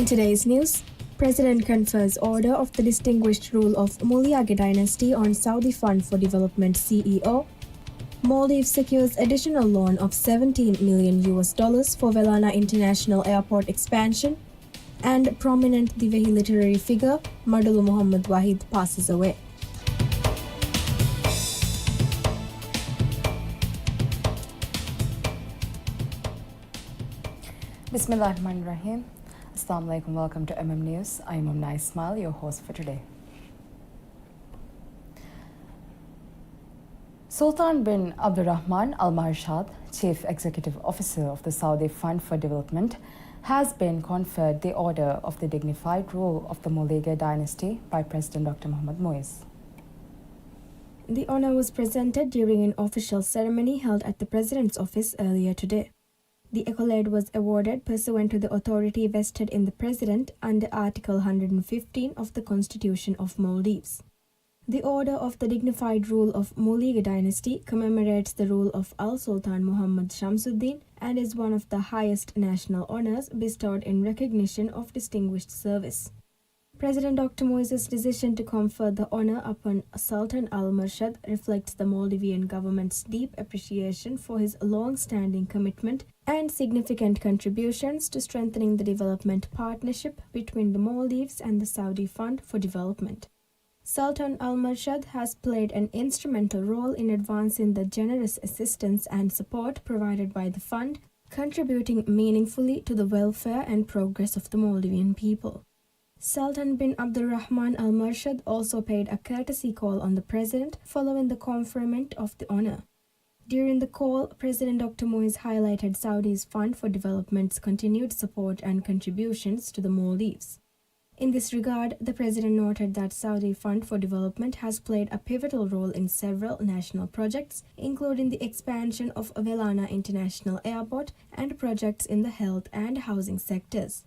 today's news, President confers order of the distinguished rule of Muliage dynasty on Saudi Fund for Development CEO. Maldives secures additional loan of $17 million for Velana International Airport expansion. And prominent Divehi literary figure Madulu Muhammad Wahid passes away. Bismillahirrahmanirrahim. Assalamu alaikum. Welcome to News. I am Umna Ismail, your host for today. Sultan bin Abdurrahman Al Marshad, Chief Executive Officer of the Saudi Fund for Development, has been conferred the order of the dignified rule of the Muliage dynasty by President Dr. Mohamed Moise. The honor was presented during an official ceremony held at the President's office earlier today. The accolade was awarded pursuant to the authority vested in the President under Article 115 of the Constitution of Maldives. The Order of the Dignified Rule of Muliage Dynasty commemorates the rule of Al-Sultan Muhammad Shamsuddin and is one of the highest national honors bestowed in recognition of distinguished service. President Dr. Moise's decision to confer the honor upon Sultan Al-Marshad reflects the Maldivian government's deep appreciation for his long-standing commitment and significant contributions to strengthening the development partnership between the Maldives and the Saudi Fund for Development. Sultan Al-Marshad has played an instrumental role in advancing the generous assistance and support provided by the fund, contributing meaningfully to the welfare and progress of the Maldivian people. Sultan bin Abdurrahman Al Marshad also paid a courtesy call on the President following the conferment of the honor. During the call, President Dr. Moise highlighted Saudi's Fund for Development's continued support and contributions to the Maldives. In this regard, the President noted that Saudi Fund for Development has played a pivotal role in several national projects, including the expansion of Velana International Airport and projects in the health and housing sectors.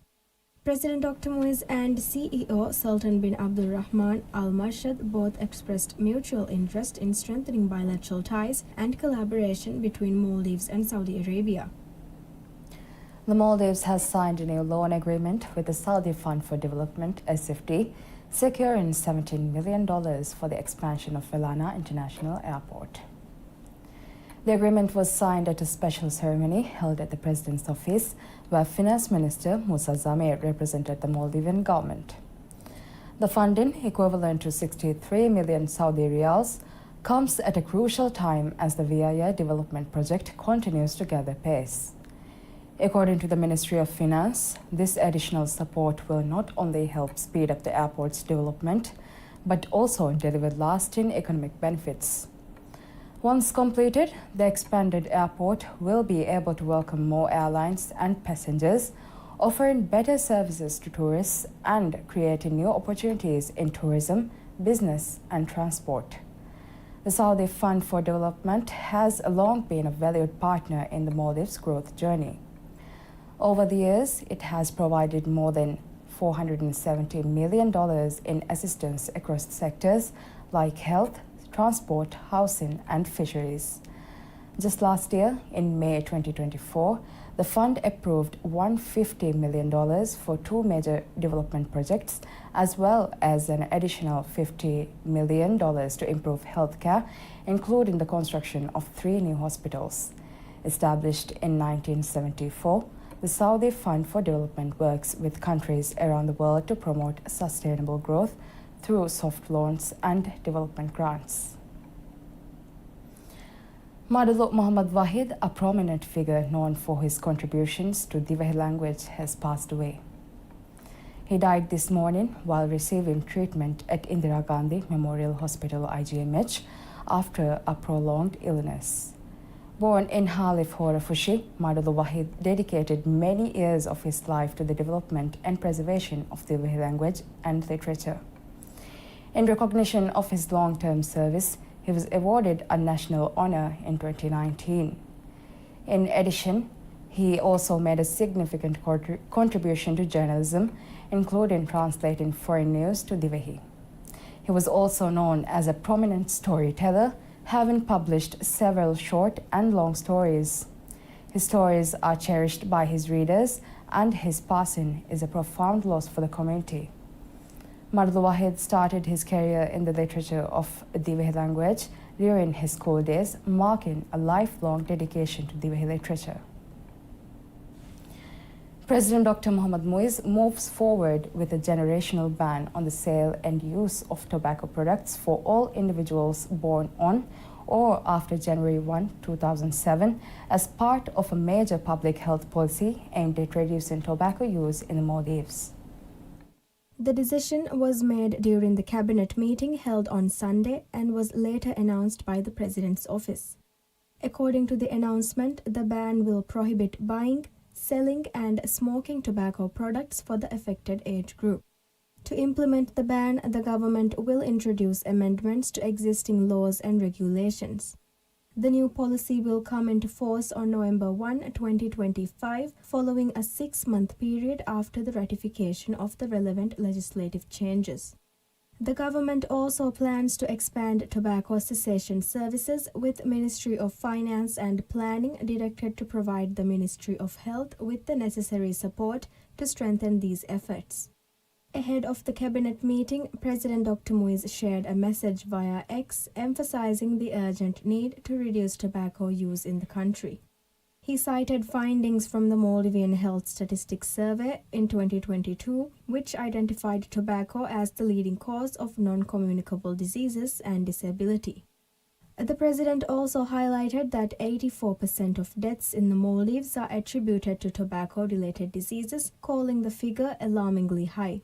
President Dr. Moise and CEO Sultan bin Abdurrahman Al Marshad both expressed mutual interest in strengthening bilateral ties and collaboration between Maldives and Saudi Arabia. The Maldives has signed a new loan agreement with the Saudi Fund for Development (SFD), securing $17 million for the expansion of Velana International Airport. The agreement was signed at a special ceremony held at the President's office, where Finance Minister Musa Zamir represented the Maldivian government. The funding, equivalent to 63 million Saudi riyals, comes at a crucial time as the Viaya development project continues to gather pace. According to the Ministry of Finance, this additional support will not only help speed up the airport's development, but also deliver lasting economic benefits. Once completed, the expanded airport will be able to welcome more airlines and passengers, offering better services to tourists and creating new opportunities in tourism, business, and transport. The Saudi Fund for Development has long been a valued partner in the Maldives' growth journey. Over the years, it has provided more than $470 million in assistance across sectors like health, transport, housing, and fisheries. Just last year, in May 2024, the fund approved $150 million for two major development projects, as well as an additional $50 million to improve healthcare, including the construction of 3 new hospitals. Established in 1974, the Saudi Fund for Development works with countries around the world to promote sustainable growth through soft loans and development grants. Madulu Muhammad Wahid, a prominent figure known for his contributions to Divehi language, has passed away. He died this morning while receiving treatment at Indira Gandhi Memorial Hospital IGMH after a prolonged illness. Born in Halif Horafushi, Madulu Wahid dedicated many years of his life to the development and preservation of Divehi language and literature. In recognition of his long-term service, he was awarded a national honor in 2019. In addition, he also made a significant contribution to journalism, including translating foreign news to Divehi. He was also known as a prominent storyteller, having published several short and long stories. His stories are cherished by his readers and his passing is a profound loss for the community. Madhul Wahid started his career in the literature of Divehi language during his school days, marking a lifelong dedication to Divehi literature. President Dr. Mohammad Muiz moves forward with a generational ban on the sale and use of tobacco products for all individuals born on or after January 1, 2007, as part of a major public health policy aimed at reducing tobacco use in the Maldives. The decision was made during the cabinet meeting held on Sunday and was later announced by the President's office. According to the announcement, the ban will prohibit buying, selling and smoking tobacco products for the affected age group. To implement the ban, the government will introduce amendments to existing laws and regulations. The new policy will come into force on November 1, 2025, following a 6-month period after the ratification of the relevant legislative changes. The government also plans to expand tobacco cessation services, with Ministry of Finance and Planning directed to provide the Ministry of Health with the necessary support to strengthen these efforts. Ahead of the cabinet meeting, President Dr. Muiz shared a message via X emphasizing the urgent need to reduce tobacco use in the country. He cited findings from the Maldivian Health Statistics Survey in 2022, which identified tobacco as the leading cause of non-communicable diseases and disability. The president also highlighted that 84% of deaths in the Maldives are attributed to tobacco-related diseases, calling the figure alarmingly high.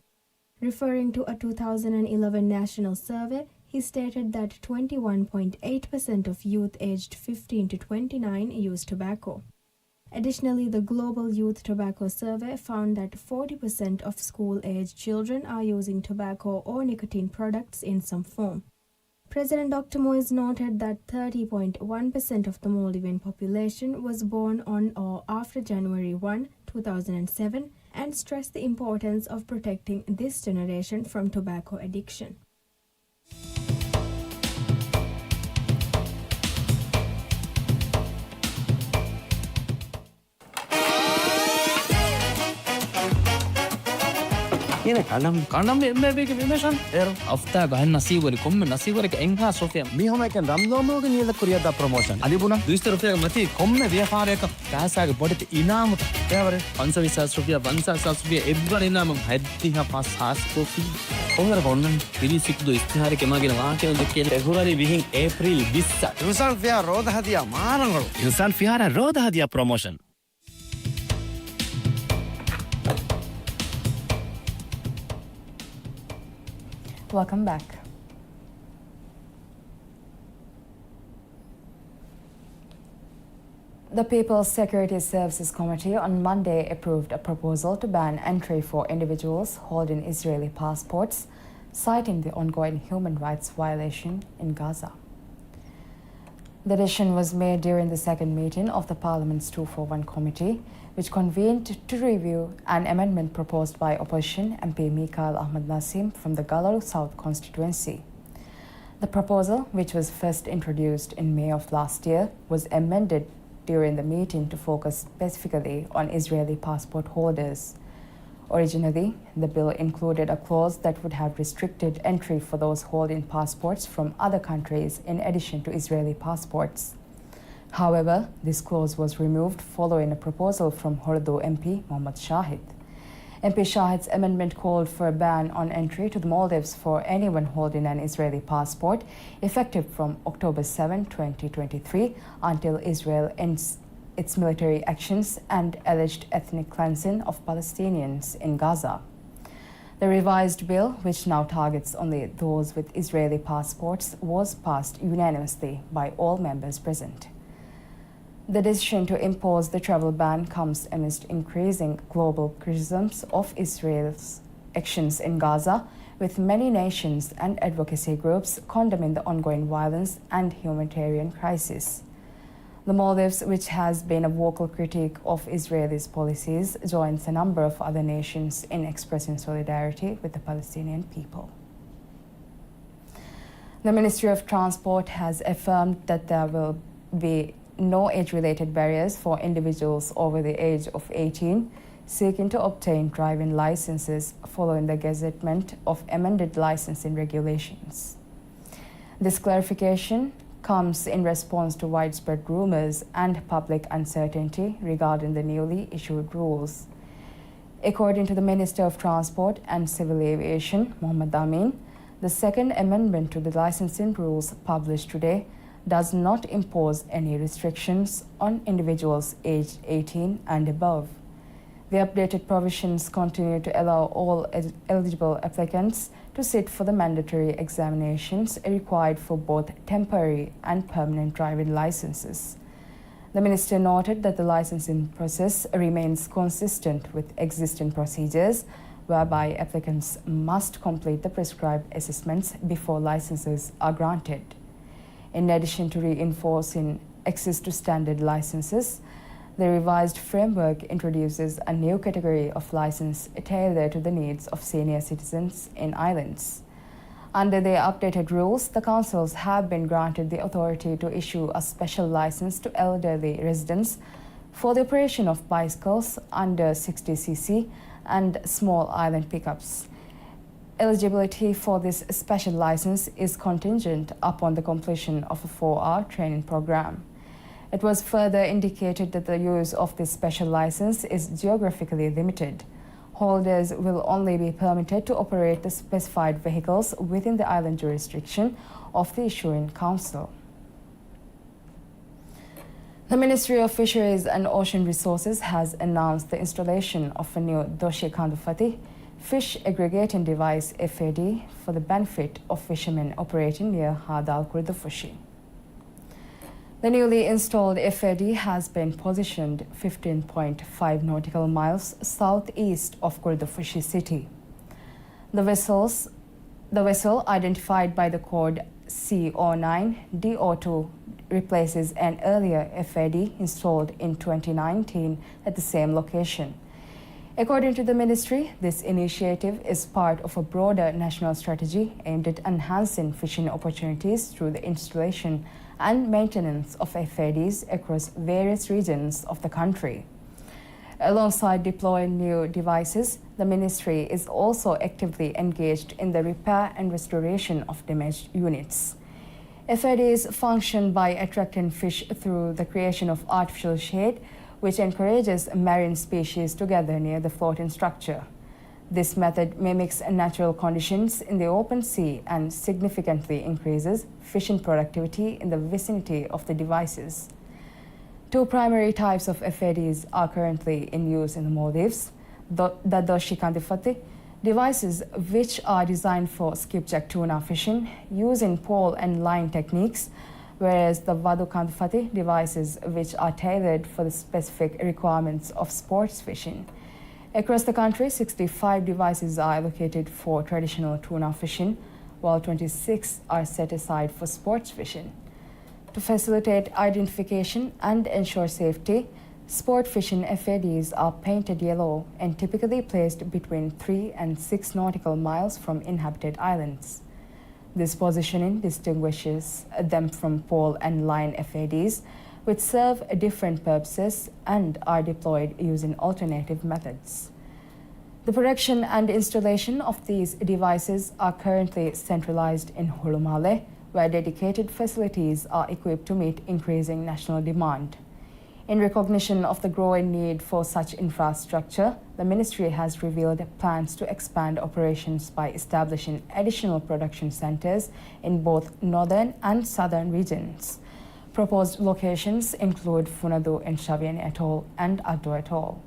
Referring to a 2011 national survey, he stated that 21.8% of youth aged 15 to 29 use tobacco. Additionally, the Global Youth Tobacco Survey found that 40% of school-aged children are using tobacco or nicotine products in some form. President Dr. Muiz noted that 30.1% of the Maldivian population was born on or after January 1, 2007, and stressed the importance of protecting this generation from tobacco addiction. Yine kanam embeek vimesan afta gahan nasiwari komme nasiwari engha sofia mihoma ken ramdomoge niyada kuriyada promotion adibuna 200 rupiya mati komme vyapareka kasaage bodite inamu tevare 520 rupiya 500 rupiya ebbar inam haddiha pas has kofi onara konnan pilisikdu istihare kemagina waake dekke february bihin april 20 insan fiya roda hadiya marangalu insan fiyara roda hadiya promotion. Welcome back. The People's Security Services Committee on Monday approved a proposal to ban entry for individuals holding Israeli passports, citing the ongoing human rights violation in Gaza. The decision was made during the second meeting of the Parliament's 241 Committee, which convened to review an amendment proposed by opposition MP Mikhail Ahmad Nasim from the Gallaru South constituency. The proposal, which was first introduced in May of last year, was amended during the meeting to focus specifically on Israeli passport holders. Originally, the bill included a clause that would have restricted entry for those holding passports from other countries in addition to Israeli passports. However, this clause was removed following a proposal from Hordu MP Mohammad Shahid. MP Shahid's amendment called for a ban on entry to the Maldives for anyone holding an Israeli passport, effective from October 7, 2023, until Israel ends its military actions and alleged ethnic cleansing of Palestinians in Gaza. The revised bill, which now targets only those with Israeli passports, was passed unanimously by all members present. The decision to impose the travel ban comes amidst increasing global criticisms of Israel's actions in Gaza, with many nations and advocacy groups condemning the ongoing violence and humanitarian crisis. The Maldives, which has been a vocal critic of Israel's policies, joins a number of other nations in expressing solidarity with the Palestinian people. The Ministry of Transport has affirmed that there will be no age-related barriers for individuals over the age of 18, seeking to obtain driving licenses following the gazettement of amended licensing regulations. This clarification comes in response to widespread rumors and public uncertainty regarding the newly issued rules. According to the Minister of Transport and Civil Aviation, Mohammad Amin, the second amendment to the licensing rules published today does not impose any restrictions on individuals aged 18 and above. The updated provisions continue to allow all eligible applicants to sit for the mandatory examinations required for both temporary and permanent driving licenses. The minister noted that the licensing process remains consistent with existing procedures, whereby applicants must complete the prescribed assessments before licenses are granted. In addition to reinforcing access to standard licenses, the revised framework introduces a new category of license tailored to the needs of senior citizens in islands. Under the updated rules, the councils have been granted the authority to issue a special license to elderly residents for the operation of bicycles under 60cc and small island pickups. Eligibility for this special license is contingent upon the completion of a 4-hour training program. It was further indicated that the use of this special license is geographically limited. Holders will only be permitted to operate the specified vehicles within the island jurisdiction of the issuing council. The Ministry of Fisheries and Ocean Resources has announced the installation of a new Doshi Kandufati fish aggregating device FAD for the benefit of fishermen operating near Hadal Kurdafushi. The newly installed FAD has been positioned 15.5 nautical miles southeast of Kurdafushi city. The vessel, identified by the code C09DO2, replaces an earlier FAD installed in 2019 at the same location. According to the ministry, this initiative is part of a broader national strategy aimed at enhancing fishing opportunities through the installation and maintenance of FADs across various regions of the country. Alongside deploying new devices, the ministry is also actively engaged in the repair and restoration of damaged units. FADs function by attracting fish through the creation of artificial shade, which encourages marine species to gather near the floating structure. This method mimics natural conditions in the open sea and significantly increases fishing productivity in the vicinity of the devices. Two primary types of FADs are currently in use in the Maldives: the Doshi Kandufati devices, which are designed for skipjack tuna fishing using pole and line techniques, whereas the Vadu Kandufati devices, which are tailored for the specific requirements of sports fishing. Across the country, 65 devices are allocated for traditional tuna fishing, while 26 are set aside for sports fishing. To facilitate identification and ensure safety, sport fishing FADs are painted yellow and typically placed between 3 and 6 nautical miles from inhabited islands. This positioning distinguishes them from pole and line FADs, which serve different purposes and are deployed using alternative methods. The production and installation of these devices are currently centralized in Hulumale, where dedicated facilities are equipped to meet increasing national demand. In recognition of the growing need for such infrastructure, the ministry has revealed plans to expand operations by establishing additional production centers in both northern and southern regions. Proposed locations include Funadu and Shavian Atoll and Agdo Atoll.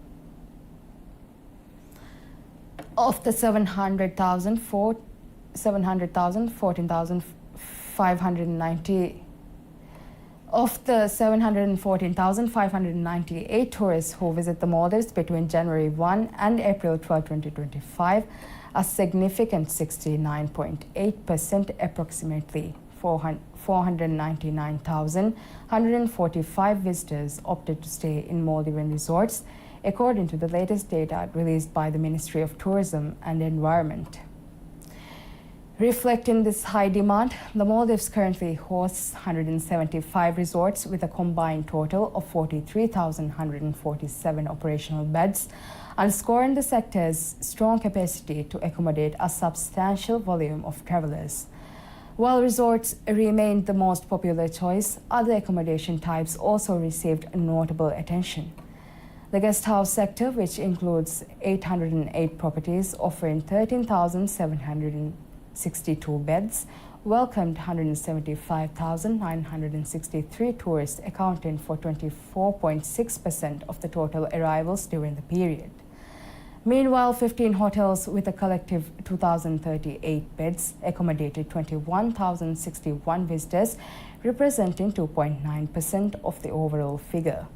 Of the 714,598 tourists who visit the Maldives between January 1 and April 12, 2025, a significant 69.8%, approximately 499,145 visitors opted to stay in Maldivian resorts, according to the latest data released by the Ministry of Tourism and Environment. Reflecting this high demand, the Maldives currently hosts 175 resorts with a combined total of 43,147 operational beds, underscoring the sector's strong capacity to accommodate a substantial volume of travelers. While resorts remained the most popular choice, other accommodation types also received notable attention. The guest house sector, which includes 808 properties offering 13,762 beds, welcomed 175,963 tourists, accounting for 24.6% of the total arrivals during the period. Meanwhile, 15 hotels with a collective 2,038 beds accommodated 21,061 visitors, representing 2.9% of the overall figure.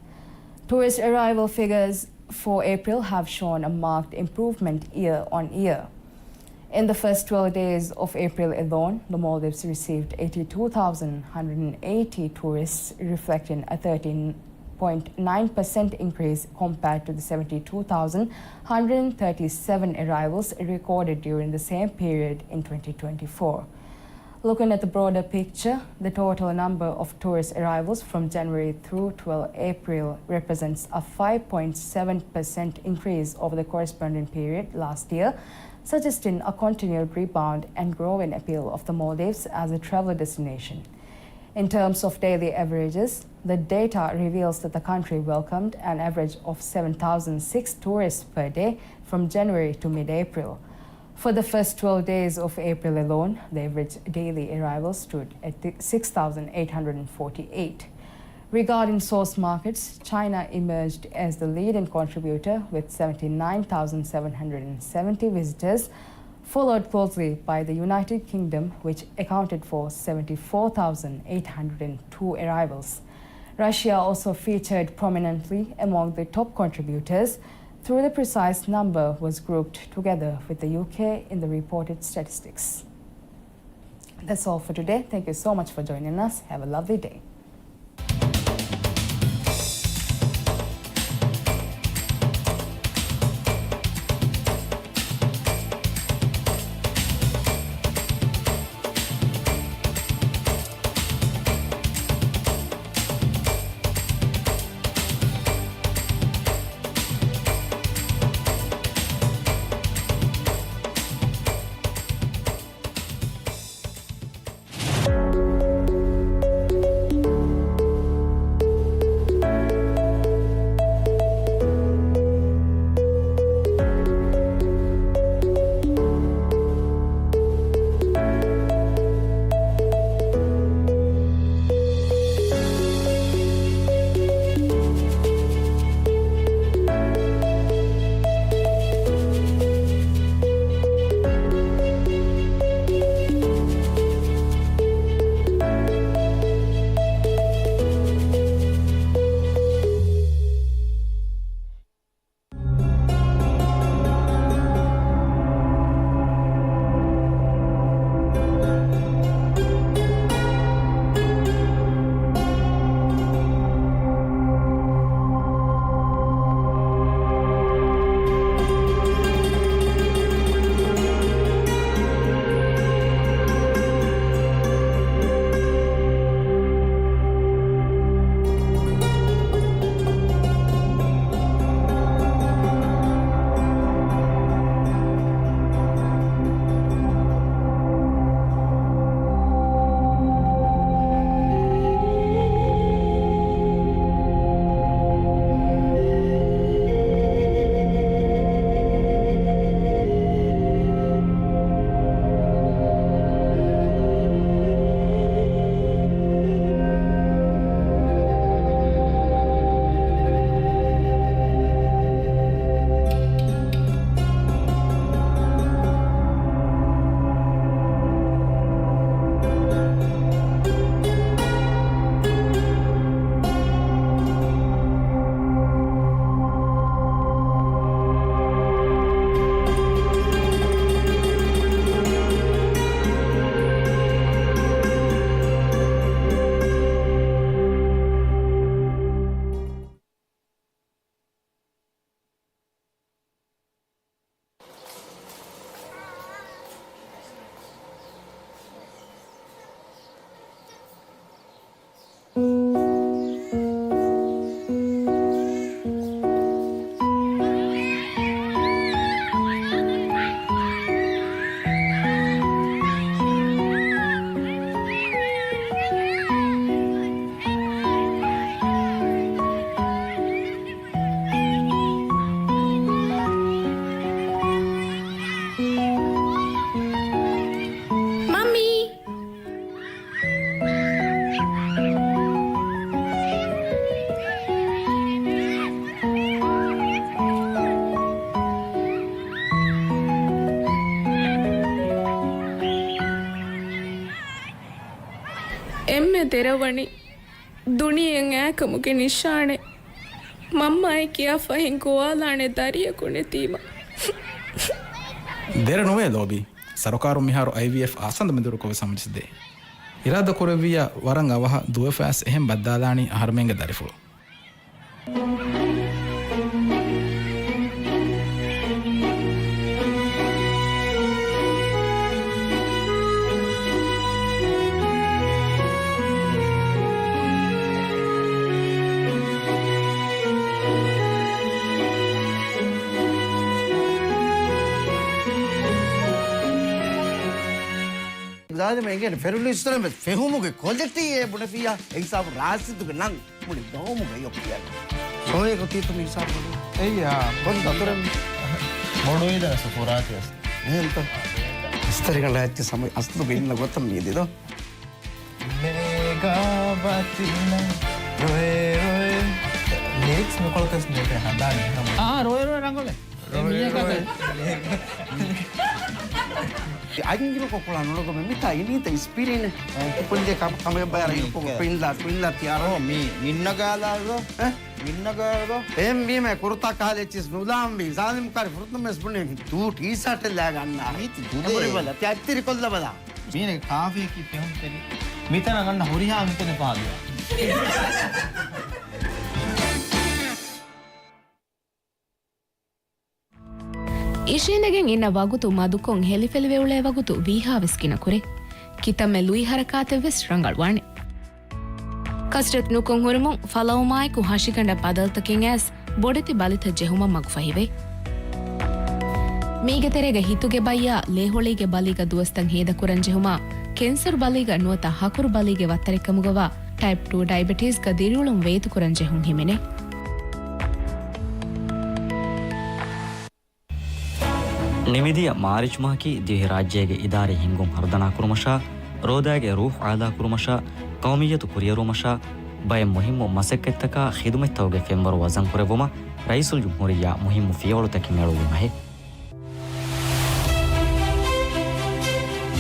Tourist arrival figures for April have shown a marked improvement year on year. In the first 12 days of April alone, the Maldives received 82,180 tourists, reflecting a 13.9% increase compared to the 72,137 arrivals recorded during the same period in 2024. Looking at the broader picture, the total number of tourist arrivals from January through 12 April represents a 5.7% increase over the corresponding period last year, suggesting a continued rebound and growing appeal of the Maldives as a travel destination. In terms of daily averages, the data reveals that the country welcomed an average of 7,006 tourists per day from January to mid-April. For the first 12 days of April alone, the average daily arrivals stood at 6,848. Regarding source markets, China emerged as the leading contributor with 79,770 visitors, followed closely by the United Kingdom, which accounted for 74,802 arrivals. Russia also featured prominently among the top contributors, though the precise number was grouped together with the UK in the reported statistics. That's all for today. Thank you so much for joining us. Have a lovely day. ಎಮ್ಮೆ ತೆರವಣಿ ದುಣಿಯಂಗೆ ಆಕಮುಗೆ ನಿಶಾಣೆ ಮಮ್ಮಾಯಿ ಕಿಯಾಫ ಹಿಂಗುವಾಲಾಣೆ ದರಿಯ ಕುಣೆ ತೀಮ ದೇರ ನೋವೇ ಲೋಬಿ ಸರಕಾರು ಮಿಹಾರು IVF ಆಸಂದ ಮೆದುರುಕವ ಸಮಜಿಸಿದೆ ಇರಾದ ಕೊರವಿಯ Varanga ಅವಹ ದುವಫಾಸ್ ಎಹೆಂ ಬದ್ದಾಲಾಣಿ ಹರ್ಮೆಂಗ ದರಿಫು දාද මේකේ ෆෙරුලිස්තරම ෆෙහුමුගේ කොලෙක්ටියේ බුණෆියා එක්සාව රාසිතුක නම් මුනි දෝමුගේ යොක්කිය සෝයේ කොතිතු මිසාව එයා බොන් දතරම් මොඩෝයිද සපෝරාතියස් එහෙන්ත ස්තරිකල ඇච්ච සමය අස්තු බෙන්න ගොතම් නේදද මේගාවතින රොයේ රොයේ lyrics මොකලකස් මේක හදාන්නේ රොයේ රොයේ රංගොලේ Anjir kok pulang lo kok minta ini tak inspirin. Pun dia kami bayar ini kok pindah tiaro mi minna gala lo, minna gala lo. Mi me kurta kale chis nulam bi zalim kar furut me spune tu t-shirt lega na. Itu dure bala tiatiri kolla bala. මීනේ කාෆිය කි පෙහුම් තෙරි මිතන ගන්න හොරිහා මිතන පාදියා ಇಶೇನಗೆನ್ ಇನ್ನ ವಗುತು ಮದುಕೊಂ ಹೆಲಿಫೆಲಿವೆವುಳೆ ವಗುತು ವೀಹಾವೆಸ್ಕಿನ ಕುರೆ ಕಿತಮ್ಮೆ Luis ಹರಕಾತೆವೆಸ್ ರಂಗಳ್ವಾಣೆ ಕಸ್ಟತ್ ನುಕೊಂ ಹುರುಮುಂ ಫಲವುಮಾಯ್ಕು ಹಶಿಕಂಡ ಪದಲ್ತಕೆನ್ as ಬೊಡೆತಿ ಬಲಿತ ಜೆಹುಮ ಮಗು ಫಹಿವೆ ಮೀಗೆ ತೆರೆಗೆ ಹಿತುಗೆ ಬಯ್ಯ ಲೇಹೊಳಿಗೆ ಬಲಿಗ ದುವಸ್ತಂ ಹೇದ ಕುರಂ ಜೆಹುಮ ಕೆನ್ಸರ್ ಬಲಿಗ ನುವತ ಹಕುರು ಬಲಿಗೆ ವತ್ತರೆಕಮುಗವ type 2 diabetes ಗ ದಿರುಳುಂ ವೇತು ಕುರಂ ಜೆಹುಂ ಹಿಮೆನೆ ನಿಮಿದಿಯ March ಮಾಹಕಿ ದಿಹಿ ರಾಜ್ಯಗೆ ಇದಾರೆ ಹಿಂಗುಂ ಹರ್ದನಾ ಕುರುಮಶ ರೋದಾಗೆ ರೂಹ್ ಆದಾ ಕುರುಮಶ ಕೌಮಿಯತು ಕುರಿಯರುಮಶ ಬಯ ಮುಹಿಮ್ಮು ಮಸಕ್ಕೆತ್ತಕ ಖಿದುಮೆತ್ತವಗೆ ಫೆಂಬರು ವಜನ್ ಕುರೆವುಮ ರೈಸುಲ್ ಜುಮ್ಹೂರಿಯ ಮುಹಿಮ್ಮು ಫಿಯೋಳು ತಕಿ ಮೇಳುವು ಮಹೆ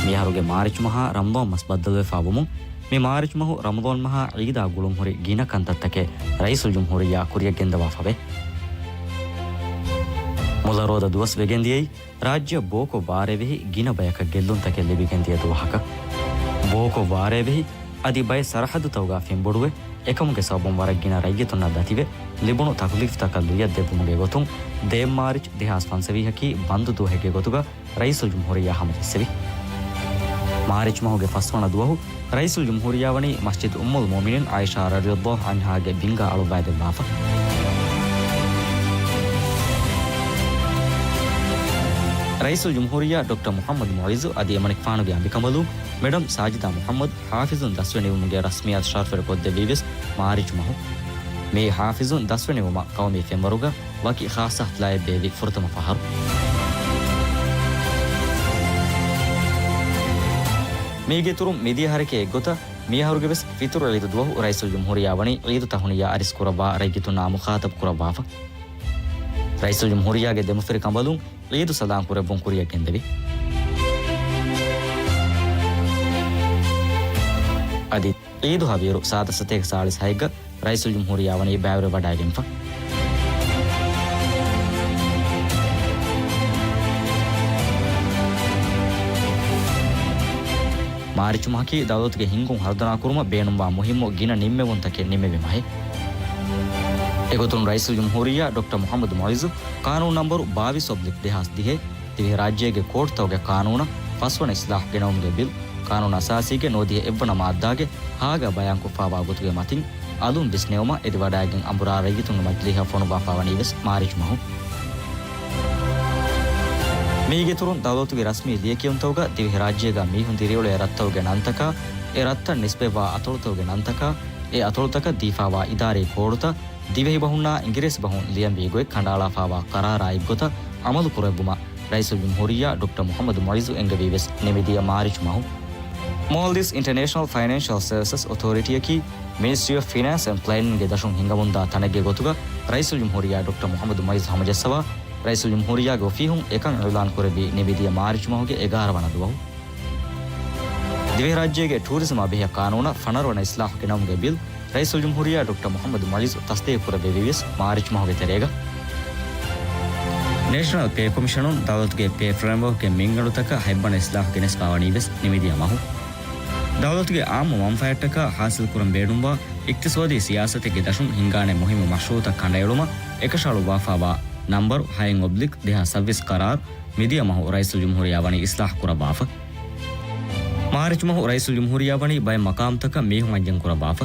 ಮಿಯಾರುಗೆ March ಮಹಾ ರಂದೋನ್ ಮಸ್ ಬದ್ದಲ್ವೆ ಫಾವುಮು ಮಿ ಮಾರ್ಚ್ ಮಹು ರಂದೋನ್ ಮಹಾ ಈದಾ ಗುಳುಂ ಹುರಿ ಗಿನ ಕಂತತ್ತಕೆ ರೈಸುಲ್ ಜುಮ್ಹೂರಿಯ ಕುರಿಯಗೆಂದವಾ ಫವೆ ಮುಲರೋದ ದುವಸ್ ವೆಗೆಂದಿಯೈ ರಾಜ್ಯ ಬೋಕೊ ವಾರೆವೆಹಿ ಗಿನ ಬಯಕ ಗೆಲ್ಲುಂತಕೆ ಲಿಬಿಗೆಂದಿಯದು ವಹಕ ಬೋಕೊ ವಾರೆವೆಹಿ ಅದಿ ಬಯ ಸರಹದ್ದು ತೌಗಾ ಫೆಂಬೊಡುವೆ ಎಕಮುಗೆ ಸೌಬಂ ವರಗ್ಗಿನ ರೈಯತುನ್ನ ದತಿವೆ ಲಿಬುಣು ತಕ್ಲೀಫ್ ತಕ ಲುಯದ್ದೆಬುಮುಗೆ ಗೊತುಂ ದೇಮ್ ಮಾರಿಚ್ ದಿಹಾಸ್ ಫನ್ಸವಿಹಕಿ ಬಂದು ದುಹೆಗೆ ಗೊತುಗ ರೈಸುಲ್ ಜುಮ್ಹೂರಿಯ ಹಮಜೆಸ್ಸೆವಿ ಮಾರಿಚ್ ಮಹುಗೆ ಫಸ್ವಣ ದುವಹು ರೈಸುಲ್ ಜುಮ್ಹೂರಿಯಾವಣಿ ಮಸ್ಜಿದ್ ಉಮ್ಮುಲ್ ಮೊಮಿನಿನ್ ಆಯಿಷಾ ರಲಿಯಲ್ಲಾಹು ಅನ್ಹಾಗೆ ಬಿಂಗಾ ಅಳುಬಾಯ್ದೆ ಬಾಫ ರೈಸುಲ್ ಜುಮ್ಹೂರಿಯಾ ಡಾಕ್ಟರ್ ಮುಹಮ್ಮದ್ ಮೊಯಿಜು ಅದಿ ಯಮನಿಕ್ ಫಾನುಗೆ ಅಂಬಿಕಮಲು ಮೇಡಮ್ ಸಾಜಿದಾ ಮುಹಮ್ಮದ್ ಹಾಫಿಜುನ್ ದಸ್ವೆನಿವುಮುಗೆ ರಸ್ಮಿಯಾತ್ ಶಾರ್ಫೆರ್ ಕೊದ್ದೆ ವಿವಿಸ್ ಮಾರಿಚ್ ಮಹು ಮೇ ಹಾಫಿಜುನ್ ದಸ್ವೆನಿವುಮ ಕೌಮಿ ಫೆಮ್ಮರುಗ ವಕಿ ಖಾಸ ಹತ್ಲಾಯ ಬೇವಿ ಫುರ್ತಮ ಫಹರು ಮೀಗೆ ತುರುಂ ಮಿದಿಯ ಹರಕೆ ಎಗ್ಗೊತ ಮೀಹರುಗೆ ಬೆಸ್ ಫಿತುರು ಈದು ದುವಹು ರೈಸುಲ್ ಜುಮ್ಹೂರಿಯಾ ವಣಿ ಈದು ತಹುನಿಯಾ ಅರಿಸ್ ಕುರಬಾ ರೈಗಿತುನಾ ಮುಖಾತಬ್ ಕುರಬಾಫ ರೈಸುಲ್ ಜುಮ್ಹೂರಿಯಾಗೆ ದೆಮುಫಿರಿ ಕಂಬಲು ಈದು ಸಲಾಂ ಕುರೆಬ್ಬುಂ ಕುರಿಯಗೆಂದೆವಿ ಅದಿ ಈದು ಹವೀರು ಸಾದಸತೆಗೆ ಸಾಳಿಸ್ ಹೈಗ ರೈಸುಲ್ ಜುಮ್ಹೂರಿಯಾವಣಿ ಬ್ಯಾವರೆ ವಡಾಗೆಂಫ ಮಾರಿಚು ಮಹಕಿ ದೌಲತ್ಗೆ ಹಿಂಗುಂ ಹರ್ದನಾ ಕುರುಮ ಬೇನುಂಬಾ ಮುಹಿಮ್ಮು ಗಿನ ನಿಮ್ಮೆವುಂತಕೆ ನಿಮ್ಮೆವಿ ಮಹೆ ಎಗೊತುನ್ ರೈಸುಲ್ ಜುಮ್ಹೂರಿಯಾ ಡಾಕ್ಟರ್ ಮುಹಮ್ಮದ್ ಮೊಯಿಜು ಕಾನೂನು ನಂಬರು 22/2010 ದಿವೆ ರಾಜ್ಯಗೆ ಕೋರ್ಟ್ ತವಗೆ ಕಾನೂನ ಫಸ್ವಣ ಇಸ್ಲಾಹ್ ಗೆನವುಂಗೆ ಬಿಲ್ ಕಾನೂನು ಅಸಾಸಿಗೆ ನೋದಿಯ ಎವ್ವನ ಮಾದ್ದಾಗೆ ಹಾಗ ಬಯಾಂಕು ಫಾವಾಗುತುಗೆ ಮತಿನ್ ಅಲುನ್ ಬಿಸ್ನೆವಮ ಎದಿ ವಡಾಗಿನ್ ಅಂಬುರಾ ರೈಗಿತುಂಗ ಮಜ್ಲಿಹ ಫೋನು ಬಾಫಾವಣಿವೆಸ್ ಮಾರಿಚ್ ಮಹು ಮೀಗೆ ತುರುನ್ ದೌಲತುಗೆ ರಸ್ಮಿ ಲಿಯಕಿಯುಂತವಗ ದಿವೆ ರಾಜ್ಯಗ ಮೀಹುನ್ ದಿರಿಯುಳೆ ರತ್ತವಗೆ ನಂತಕ ಎ ರತ್ತ ನಿಸ್ಬೆವಾ ಅತೊಳತವಗೆ ನಂತಕ ಎ ಅತೊಳತಕ ದೀಫಾವಾ ಇದಾರೆ ಕೋಡುತ ದಿವೆಹಿ ಬಹುನ್ನಾ ಇಂಗಿರೇಸ್ ಬಹುನ್ ಲಿಯಂಬಿಗೊಯ್ ಖಂಡಾಳಾ ಫಾವಾ ಕರಾರಾ ಇಗ್ಗೊತ ಅಮಲು ಕುರೆಬುಮ ರೈಸುಲ್ ಜುಮ್ಹೂರಿಯಾ ಡಾಕ್ಟರ್ ಮುಹಮ್ಮದ್ ಮೊಯಿಜು ಎಂಗವಿವೆಸ್ ನಿಮಿದಿಯ ಮಾರಿಚ್ ಮಹು Maldives International Financial Services Authority ki Ministry of Finance and Planning ge dashun hingamunda tanage gotuga ರೈಸುಲ್ ಜುಮ್ಹೂರಿಯಾ ಡಾಕ್ಟರ್ ಮುಹಮ್ಮದ್ ಮೊಯಿಜ್ ಹಮಜೆಸ್ಸವಾ ರೈಸುಲ್ ಜುಮ್ಹೂರಿಯಾ ಗೊ ಫಿಹುಂ ಏಕಂ ಇಲಾನ್ ಕುರೆಬಿ ನಿಮಿದಿಯ ಮಾರಿಚ್ ಮಹುಗೆ 11 ವನದುವು ದಿವೆ ರಾಜ್ಯಗೆ ಟೂರಿಸಂ ಅಭಿಯ ಕಾನೂನ ಫನರವನ ಇಸ್ಲಾಹ್ಗೆ ನಮಗೆ ಬಿಲ್ ರೈಸುಲ್ ಜುಮ್ಹೂರಿಯಾ ಡಾಕ್ಟರ್ ಮೊಹಮ್ಮದ್ ಮಜೀದ್ ತಸ್ದೀಕುರ ಬೆವಿವಿಸ್ ಮಾರ್ಚ್ ಮಾಹವೆ ತೆರೆಗ ನೇಷನಲ್ ಪೇ ಕಮಿಷನ್ ದೌಲತ್ಗೆ ಪೇ ಫ್ರೇಮ್ವರ್ಕ್ಗೆ ಮಿಂಗಳುತಕ ಹೆಬ್ಬಣ ಇಸ್ಲಾಹ್ಗೆ ನೆಸ್ಪಾವಣೀವೆಸ್ ನಿಮಿದಿಯ ಮಹು ದೌಲತ್ಗೆ ಆಮ್ ಮಂಫಾಯಟ್ಟಕ ಹಾಸಿಲ್ ಕುರಂ ಬೇಡುಂಬ ಇಕ್ತಿಸ್ವಾದಿ ಸಿಯಾಸತಿಗೆ ದಶುಂ ಹಿಂಗಾಣೆ ಮುಹಿಮ ಮಶ್ರೂತ ಕಂಡಯಳುಮ එකශාලු ವಾಫಾವಾ ನಂಬರ್ ಹೈಂಗ್ ಒಬ್ಲಿಕ್ ದೇಹ ಸವ್ವಿಸ್ ಕರಾರ್ ಮಿದಿಯ ಮಹು ರೈಸುಲ್ ಜುಮ್ಹೂರಿಯಾ ವಣಿ ಇಸ್ಲಾಹ್ ಕುರ ಬಾಫ ಮಾರ್ಚ್ ಮಹು ರೈಸುಲ್ ಜುಮ್ಹೂರಿಯಾ ವಣಿ ಬೈ ಮಕಾಮ್ ತಕ ಮೀಹು ಅಜ್ಜಂ ಕುರ ಬಾಫ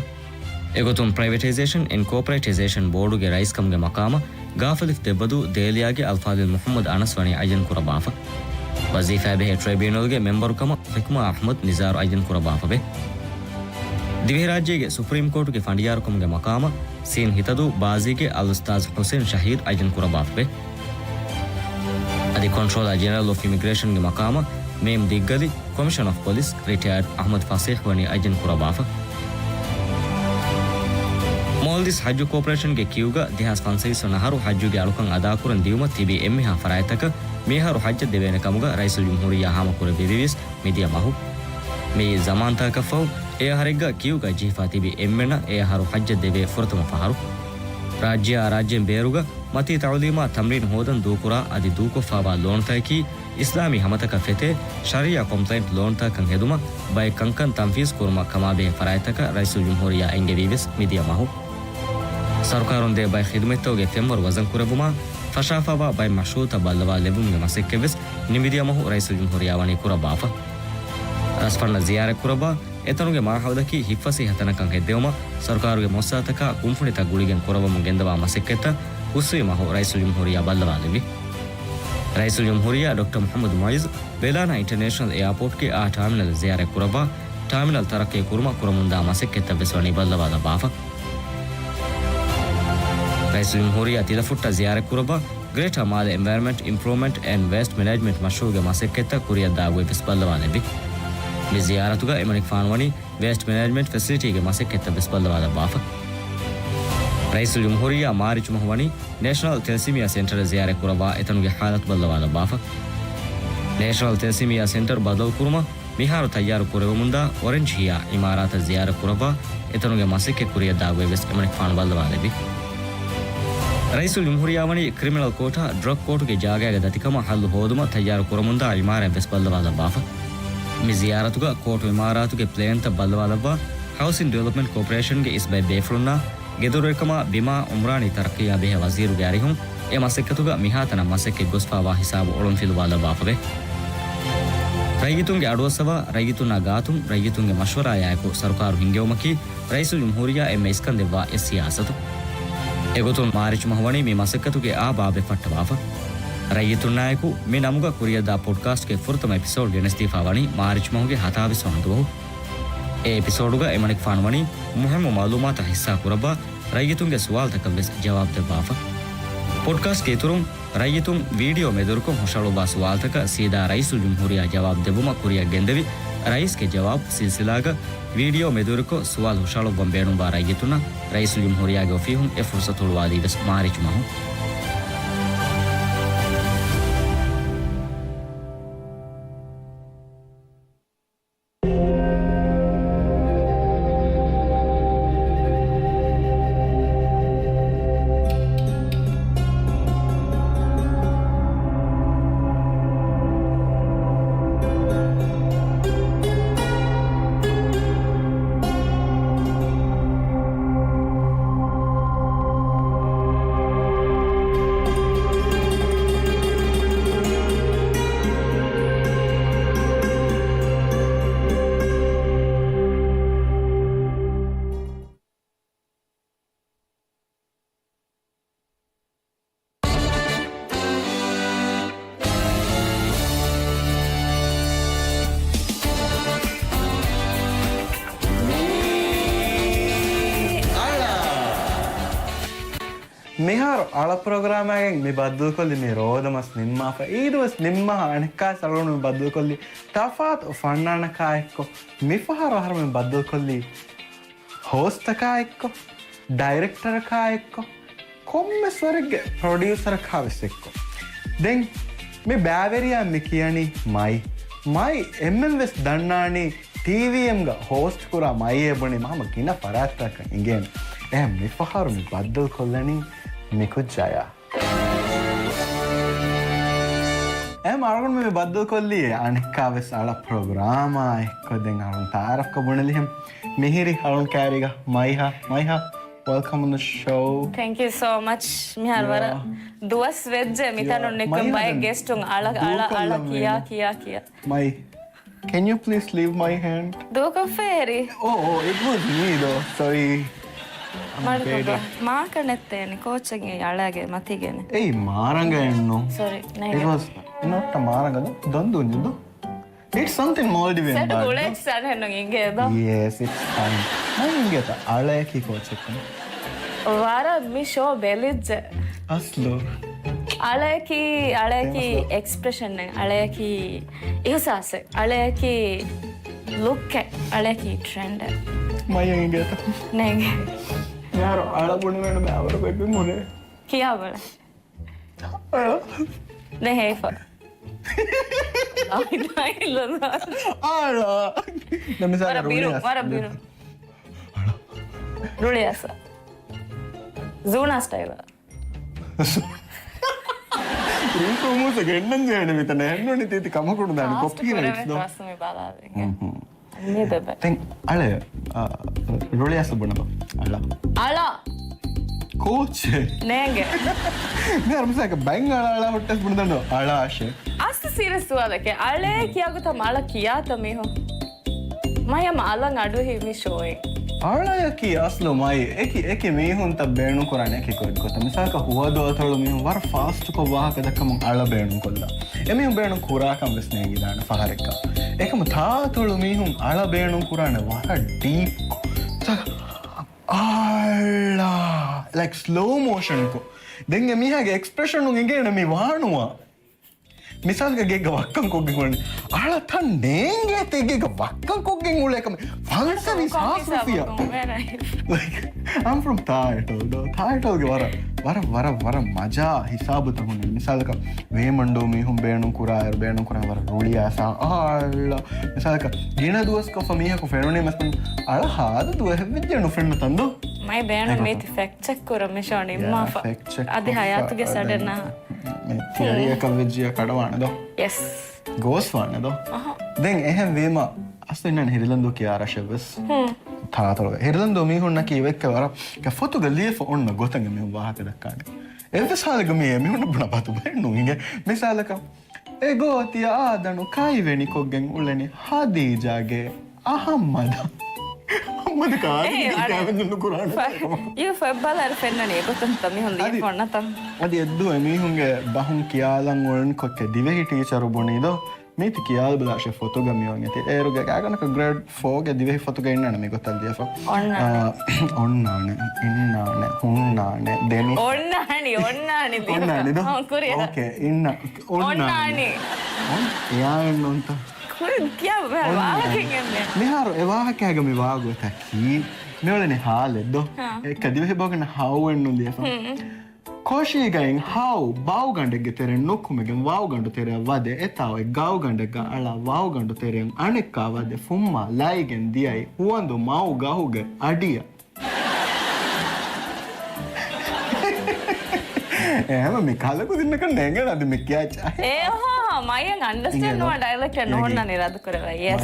ಎಗೊತುಂ ಪ್ರೈವೇಟೈಸೇಷನ್ ಇನ್ ಕೋಪರೇಟೈಸೇಷನ್ ಬೋರ್ಡುಗೆ ರೈಸ್ ಕಮ್ಗೆ ಮಕಾಮ ಗಾಫಲಿಫ್ ದೆಬ್ಬದು ದೇಲಿಯಾಗೆ ಅಲ್ಫಾದಿಲ್ ಮುಹಮ್ಮದ್ ಅನಸ್ ವಣಿ ಅಜ್ಜನ್ ಕುರ ಬಾಫ ವಜೀಫಾ ಬೆಹೆ ಟ್ರೈಬ್ಯುನಲ್ಗೆ ಮೆಂಬರ್ ಕಮ ಹಿಕ್ಮಾ ಅಹ್ಮದ್ ನಿಜಾರ್ ಅಜ್ಜನ್ ಕುರ ಬಾಫ ಬೆ ದಿವೆ ರಾಜ್ಯಗೆ ಸುಪ್ರೀಂ ಕೋರ್ಟ್ಗೆ ಫಂಡಿಯಾರು ಕಮ್ಗೆ ಮಕಾಮ ಸೀನ್ ಹಿತದು ಬಾಜಿಗೆ ಅಲ್ ಉಸ್ತಾಜ್ ಹುಸೇನ್ ಶಹೀದ್ ಅಜ್ಜನ್ ಕುರ ಬಾಫ ಬೆ ಅದಿ ಕಂಟ್ರೋಲರ್ ಜನರಲ್ ಆಫ್ ಇಮಿಗ್ರೇಷನ್ಗೆ ಮಕಾಮ ಮೇಮ್ ದಿಗ್ಗದಿ commission of police retired Ahmed Fasih ವಣಿ ಅಜ್ಜನ್ ಕುರ ಬಾಫ ಮಾಲ್ದೀವ್ಸ್ ಹಜ್ಜು ಕಾರ್ಪೊರೇಷನ್ಗೆ ಕ್ಯೂಗ ದಿಹಾಸ್ ಫನ್ಸೈಸ್ ನಹರು ಹಜ್ಜುಗೆ ಅಳುಕಂ ಅದಾಕುರನ್ ದಿಯುಮ ತಿಬಿ ಎಮ್ಮಿಹಾ ಫರಾಯತಕ ಮೇಹರು ಹಜ್ಜ ದೇವೇನ ಕಮುಗ ರೈಸುಲ್ ಜುಮ್ಹೂರಿಯಾ ಹಾಮಕುರ ಬೆವಿವಿಸ್ ಮಿದಿಯ ಮಹು ಮೇ ಜಮಾನ್ ತಾಕಫೌ ಎ ಹರಿಗ್ಗ ಕ್ಯೂಗ ಜೀಫಾ ತಿಬಿ ಎಮ್ಮೆನ ಎ ಹರು ಹಜ್ಜ ದೇವೆ ಫುರತಮ ಫಹರು ರಾಜ್ಯಂ ಬೇರುಗ ಮತಿ ತೌಲೀಮಾ ತಮ್ರೀನ್ ಹೋದನ್ ದೂಕುರ ಅದಿ ದೂಕೊಫಾವಾ ಲೋನ್ ತೈಕಿ ಇಸ್ಲಾಮಿ ಹಮತಕ ಫೆತೆ ಶರಿಯಾ ಕಂಪ್ಲೈಂಟ್ ಲೋನ್ ತಕಂ ಹೆದುಮ ಬೈ ಕಂಕನ್ ತಂಫೀಸ್ ಕುರ್ಮ ಕಮಾಬೆ ಫರಾಯತಕ ರೈಸುಲ್ ಜುಮ್ಹೂರಿಯಾ ಎಂಗೆ ವಿವಿಸ್ ಮಿದಿಯ ಮಹು ಸರ್ಕಾರೊಂದೇ ಬೈ ಖಿದ್ಮೆತ್ತೋಗೆ ಫೆಮ್ಮರ್ ವಜನ್ ಕುರಬುಮಾ ಫಶಾಫಾವಾ ಬೈ ಮಶ್ರೂತ ಬಲ್ಲವಾ ಲೆಬುಮ್ಗೆ ಮಸೆಕ್ಕೆವಿಸ್ ನಿಮಿದಿಯ ಮಹು ರೈಸುಲ್ ಜುಮ್ಹೂರಿಯಾ ವಣಿ ಕುರ ಬಾಫ ರಸ್ಫಣ್ಣ ಜಿಯಾರೆ ಕುರಬ ಎತನುಗೆ ಮಾಹವದಕಿ ಹಿಫ್ಫಸಿ ಹತನಕಂ ಹೆದ್ದೆವಮ ಸರ್ಕಾರುಗೆ ಮೊಸ್ಸಾತಕ ಕುಂಫುಣಿತ ಗುಳಿಗೆನ್ ಕುರವಮು ಗೆಂದವಾ ಮಸೆಕ್ಕೆತ್ತ ಉಸ್ವಿ ಮಹು ರೈಸುಲ್ ಜುಮ್ಹೂರಿಯಾ ಬಲ್ಲವಾ ಲೆವಿ ರೈಸುಲ್ ಜುಮ್ಹೂರಿಯಾ ಡಾಕ್ಟರ್ ಮೊಹಮ್ಮದ್ ಮಜೀದ್ ಬೆಲಾನಾ ಇಂಟರ್ನ್ಯಾಷನಲ್ ಏರ್ಪೋರ್ಟ್ಗೆ ಆ ಟರ್ಮಿನಲ್ ಜಿಯಾರೆ ಕುರಬ ಟರ್ಮಿನಲ್ ತರಕ್ಕೆ ಕುರುಮ ಕುರಮುಂದ ಮಸೆಕ್ಕೆತ್ತ ಬೆಸವಣಿ ಬಲ್ಲವಾದ ಬಾಫ ರೈಸುಲ್ ಜುಮ್ಹೂರಿಯಾ ತಿಲಫುಟ್ಟ ಜಿಯಾರೆ ಕುರಬ greater Male environment improvement and waste management ಮಶ್ರೂಗೆ ಮಸೆಕ್ಕೆತ್ತ ಕುರಿಯದ್ದಾಗುವೆ ಬೆಸ್ ಬಲ್ಲವಾ ಲೆವಿ ಮಿ ಜಿಯಾರತುಗ ಎಮನಿಕ್ ಫಾನ್ವಣಿ ವೇಸ್ಟ್ ಮ್ಯಾನೇಜ್ಮೆಂಟ್ ಫೆಸಿಲಿಟಿಗೆ ಮಸೆಕ್ಕೆತ್ತ ಬೆಸ್ ಬಲ್ಲವಾದ ಬಾಫ ರೈಸುಲ್ ಜುಮ್ಹೂರಿಯಾ ಮಾರ್ಚ್ ಮಹುವಣಿ ನ್ಯಾಷನಲ್ ಥೆಲಸೀಮಿಯಾ ಸೆಂಟರ್ ಜಿಯಾರೆ ಕುರಬ ಎತನುಗೆ ಹಾಲತ್ ಬಲ್ಲವಾದ ಬಾಫ ನ್ಯಾಷನಲ್ ಥೆಲಸೀಮಿಯಾ ಸೆಂಟರ್ ಬದಲ್ ಕುರುಮ ಮಿಹಾರು ತಯ್ಯಾರು ಕುರೆವ ಮುಂದ ಒರೆಂಜ್ ಹಿಯಾ ಇಮಾರಾತ ಜಿಯಾರೆ ಕುರಬ ಎತನುಗೆ ಮಸೆಕ್ಕೆ ಕುರಿಯದ್ದಾಗುವೆ ಬೆಸ್ ಎಮನಿಕ್ ಫಾನ್ ಬಲ್ಲವಾದೆವಿ ರೈಸುಲ್ ಜುಮ್ಹೂರಿಯಾ ವಣಿ ಕ್ರಿಮಿನಲ್ ಕೋಟ ಡ್ರಗ್ ಕೋರ್ಟ್ಗೆ ಜಾಗಾಗ ದತಿಕಮ ಹಲ್ಲು ಹೋದುಮ ತಯ್ಯಾರು ಕುರಮುಂದ ಇಮಾರೆ ಬೆಸ್ ಬಲ್ಲವಾದ ಬಾಫ ಮಿ ಜಿಯಾರತುಗ ಕೋರ್ಟ್ ಇಮಾರಾತುಗೆ ಪ್ಲೇಂತ ಬಲ್ಲವಾದವ್ವ ಹೌಸಿಂಗ್ ಡೆವಲಪ್ಮೆಂಟ್ ಕಾರ್ಪೊರೇಷನ್ಗೆ ಇಸ್ ಬೈ ಬೇಫ್ರುನ್ನ ಗೆದುರೆಕಮ ಬಿಮಾ ಉಮ್ರಾನಿ ತರಕಿಯಾ ಬೆಹ ವಜೀರುಗೆ ಅರಿಹುಂ ಎ ಮಸೆಕ್ಕತುಗ ಮಿಹಾತನ ಮಸೆಕ್ಕೆ ಗೊಸ್ಫಾವಾ ಹಿಸಾಬು ಒಳಂಫಿಲುವಾದ ಬಾಫವೆ ರೈಗಿತುಂಗೆ ಅಡುವಸವ ರೈಗಿತುನ್ನ ಗಾತುಂ ರೈಗಿತುಂಗೆ ಮಶ್ವರಾಯಾಯಕು ಸರ್ಕಾರು ಹಿಂಗೆವಮಕಿ ರೈಸುಲ್ ಜುಮ್ಹೂರಿಯಾ ಎಮ್ಮೆ ಇಸ್ಕಂದೆವ್ವ ಎಸ್ ಸಿಯಾಸತು ಎಗೊತುನ್ ಮಾರ್ಚ್ ಮಹವಣಿ ಮಿ ಮಸೆಕ್ಕತುಗೆ ಆ ಬಾಬೆ ಫಟ್ಟವಾಫ ರೈಯಿತುನ್ನಾಯಕು ಮಿ ನಮುಗ ಕುರಿಯದ ಪಾಡ್ಕಾಸ್ಟ್ಗೆ ಫುರ್ತಮ episode ಗೆನಸ್ತೀಫಾವಣಿ March ಮಹುಗೆ ಹತಾವಿಸ್ ಹೊಂದುವು A ಎಪಿಸೋಡುಗ ಎಮನಿಕ್ ಫಾನ್ವಣಿ ಮುಹಿಮ್ಮು ಮಾಲೂಮಾತ ಹಿಸ್ಸಾ ಕುರಬ ರೈಯಿತುಂಗೆ ಸುವಾಲ್ ತಕವೆಸ್ Jawab ದೆಬ್ಬಾಫ ಪಾಡ್ಕಾಸ್ಟ್ಗೆ ತುರುಂ ರೈಯಿತುಂ video ಮೆದುರುಕು ಹೊಶಳುಬಾ ಸುವಾಲ್ ತಕ ಸೀದಾ ರೈಸುಲ್ ಜುಮ್ಹೂರಿಯಾ ಜವಾಬ್ ದೆಬ್ಬುಮ ಕುರಿಯ ಗೆಂದೆವಿ ರೈಸ್ಗೆ ಜವಾಬ್ ಸಿಲ್ಸಿಲಾಗ ವಿಡಿಯೋ ಮೆದುರುಕು ಸುವಾಲ್ ಹೊಶಳುಬಂ ಬೇಣುಂಬಾ ರೈಯಿತುನ ರೈಸುಲ್ ಜುಮ್ಹೂರಿಯಾಗೆ ಒಫೀಹುಂ ಎ ಫುರ್ಸತುಲ್ವಾದಿ ಬೆಸ್ ಮಾರ್ಚ್ ಮಹು මිහාර අල ප්‍රෝග්‍රාමයෙන් මේ බද්දුල් කොල්ලි මේ රෝදමස් නිම්මාප ඊදුවස් නිම්මා අනෙක්කා සලුණු බද්දුල් කොල්ලි තෆාත් ෆන්නානකා එක්කෝ මිෆහර හර මේ බද්දුල් කොල්ලි හෝස්ටකා එක්කෝ ඩයිරෙක්ටරකා එක්කෝ කොම්මස්වරගේ ප්‍රොඩියුසරකා වෙස් එක්කෝ දැන් මේ බෑවරියා මේ කියනි මයි එම්එම්එස් දන්නානේ TVMග හෝස්ට් කුරා මයේ බොනේ මම කින පරාත්තක ඉගෙන් මිෆහරු මි බද්දල් කොල්ලනි මිකුත් ජයා මාරගුන් මේ බද්දල් කොල්ලියේ අනෙක්කාවෙස් අල ප්‍රෝග්‍රාමා එක්කොදෙන් අරුන් තාරෆ්ක බුණලිහෙම් මිහිරි අරුන් කෑරිග මයිහා welcome on the show. Thank you so much. Miharwara duas vedje mitanun nekkum by guest un ala kiya. My can you please leave my hand? Do ka feri. Oh, it was me though. Sorry. Madukaba ma kanetteni coaching alage matigene. Hey, maranga enno. Sorry. It was not a maranga dondu nidu. It's something Maldivian. Set bullet san henno inge do. Yes, it's fine. Man inge ta alaki coach ekkan. Vara mi show belidje. Aslo. alaki expression alaki ihsas alaki look alaki trend. Maya inge ta. Nenge. Yaro ala buni vena me avara bebbe mure. Kiya bala. Ne heifa. Vara biru. Ruliasa. Zuna style. Promote ගෙන්නන් දෙන්නේ මෙතන එන්නෝනේ තීති කමකුණු දාන්න කොපිරයිට්ස් දෝ. Trust me balada. Ne bebe. Then ale Ruliasa bunabo. Ala. Coach. Nenge. Ne armsaka bang ala hottes bunadano. Ala ashe. Asta serious wadake. Ale kiyagu ta mala kiya ta meho. Maya mala ngadu he mi showing. Ala yaki aslo mai eki mehun ta beenu korane eki ko misaka huwado atholu mehun war fast ko wahaka dakam ala beenu kolla. Emehun beenu kura kam vesne gidana faharekka. Ekam tha atholu mehun ala beenu kurane war deep. Ala like slow motion ko. Then emihage expression nu ingena mi wanuwa. Misalnya gega wakkam kogging ulani ala tan nenge tegega wakkam kogging ulekam falsa vi saasufia like I'm from Thailand ge vara maja hisabu tahunne misalaka vemando mihum beenun kurayar vara ruliya sa ala misalaka gina duas ka famia ko ferone maspan ala hada duwa hevjenu friend tando my beenu meeti fact check kora me shoni ma adi hayatuge sadena theory එක වෙජ්ජිය කඩවන්නද yes ගෝස් වන්නද දැන් එහෙම වේම අස්තෙන්නන් හිරලන්දෝ කියාර ෂෙවස් තාතල හිරලන්දෝ මිහුන්න කීවෙක්ක වර ක photo ගලිය ෆොන්න ගොතංග මෙ වාහක දක්කානේ එවසාලග මේ මිහුන්න බන බතු බෙන්නු ඉංගෙ මිසාලක ඒ ගෝතිය ආදනු කයි වෙනි කොග්ගෙන් උලනි හදීජාගේ අහම්මද අම්මද කාරි කෑවෙන්න කුරාන you febbalar fennane gotan tami hon li fonna tam adi eddu emihunge bahun kiyalan oln kokke divehi teacher bonido meti kiyal balashe photo ga miyon ete eruge gaganaka grade 4 ge divehi photo ga innana me gotal diafa onnane innane hunnane deni onnani do okay inna onnani yaen nonta මෙහාරු එවාහකෑග මේ වාගොත කී මෙවලනේ හාලෙද්දෝ එක දිවෙහි බෝගන හවුවෙන්නු දියෆා ಕೋಶಿಗೈನ್ ಹಾವು ಬಾವು ಗಂಡೆಗೆ ತೆರೆ ನೊಕ್ಕುಮೆಗೆ ವಾವು ಗಂಡು ತೆರೆ ವದೆ ಎತ್ತಾವೆ ಗಾವು ಗಂಡೆಗ ಅಳ ವಾವು ಗಂಡು ತೆರೆ ಅಣೆಕ್ಕ ವದೆ ಫುಮ್ಮ ಲಾಯಿಗೆನ್ ದಿಯೈ ಹೂವೊಂದು ಮಾವು ಗಾಹುಗೆ ಅಡಿಯ එහෙම මේ කලකු දින්නක නැගෙන අද මේ කියාච මයන් අන්ඩර්ස්ටෑන්ඩ් නොව ඩයලෙක්ට් නොන්න නිරාද කරවා yes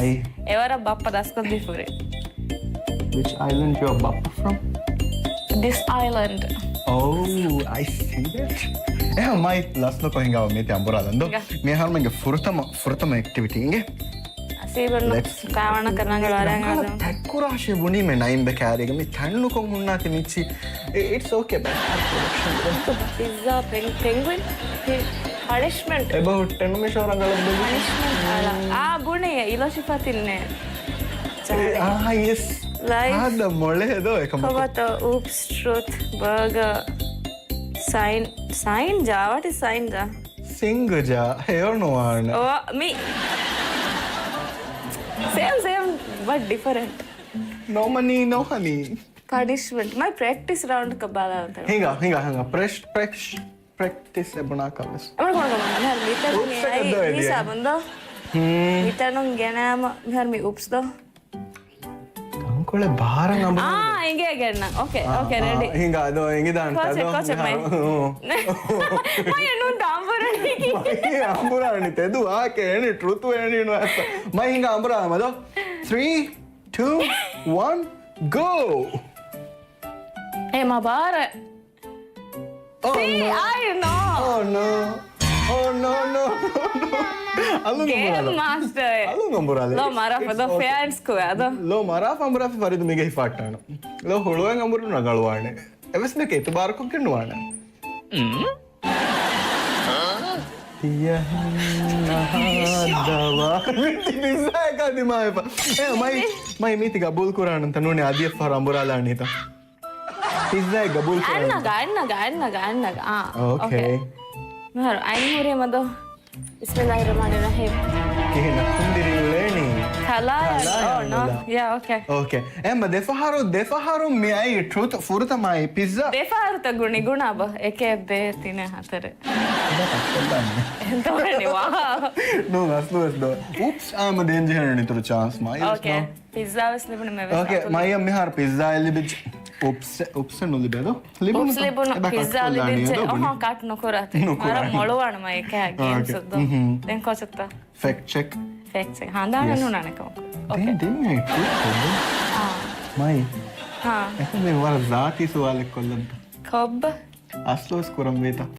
එවර බප්ප දස්කොත් දිෆුරේ which island you are bappa from this island oh I see that එහෙම මයි ලස්න කොහෙන් ගාව මේ තඹරාලන්දෝ මේ හර්මගේ ෆුරතම ඇක්ටිවිටි ඉංගේ සීබර්න කාවණ කරනගේ වරන් අද තක්කුරාෂේ බුනි මේ නයිම්බ කෑරේග මේ තන්නු කොන් මුන්නාති මිච්චි it's okay but pizza penguin punishment about 10 මිෂෝරංගල punishment බුනේ ඉලෝෂිපතින්නේ yes ආද මොලේදෝ එකම කවත oops truth burger sign ja what is sign ja singaja heonoan oh me same but different no money no honey punishment my practice round ka bala hinga practice ebuna kames amar kona me meter me ai ni sabundo meter non ganama me oops do Angkole barang ambu. Inge again. Okay, ready. Hinga ado ingidan. Koche mai. Mai nu damburani. Mai amburani tedu aake any truth any no asa. Mai hinga ambura mado. 3 2 1 go. Hey mabara. Oh See, no. I know. Oh no. Oh no no. Game master. Alu ngambura. Lo mara for the fans ko ado. Lo mara ambura faridu mige hifattana. Lo huluwen amburu nagaluwane. Evesne ke itubar ko kinnuwana. Bisa ka di mai pa. Mai miti gabul Quran anta nune adiyaf far ambura lanita. Pizza gabul Quran. Annaga. Okay. Mahar, aini hore mado. Bismillahirrahmanirrahim. Kihina kundiri uleni. Halal. Oh no. Yeah, okay. Okay. Emma defaharu me ai truth furta mai pizza. Defaharu ta guna ba. Eke de tine hatare. Entorani wow. No, that's no. Oops, I'm a danger ni to chance mai. Okay. Pizza was libun me. Okay, mai am mehar pizza libij. Oops no libedo. Oops libun pizza libij. Oh, cut no korate. Mara molwana mai eke game suddo. Den kochatta. Fact check. हाँ दाना नूना ने कहो okay दिन में माई हाँ ऐसे में वाला जाती सवाल कोल्लम कब असलो स्कोरम वेता